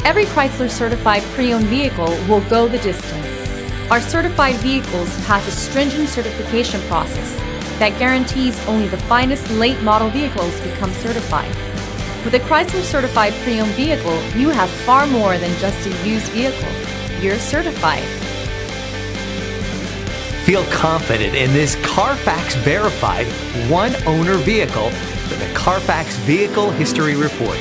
Every Chrysler certified pre-owned vehicle will go the distance. Our certified vehicles pass a stringent certification process that guarantees only the finest late model vehicles become certified. With a Chrysler certified pre-owned vehicle, you have far more than just a used vehicle. You're certified. Feel confident in this Carfax verified one-owner vehicle with a Carfax Vehicle History Report.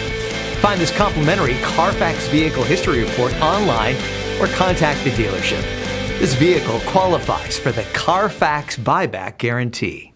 Find this complimentary Carfax Vehicle History Report online or contact the dealership. This vehicle qualifies for the Carfax Buyback Guarantee.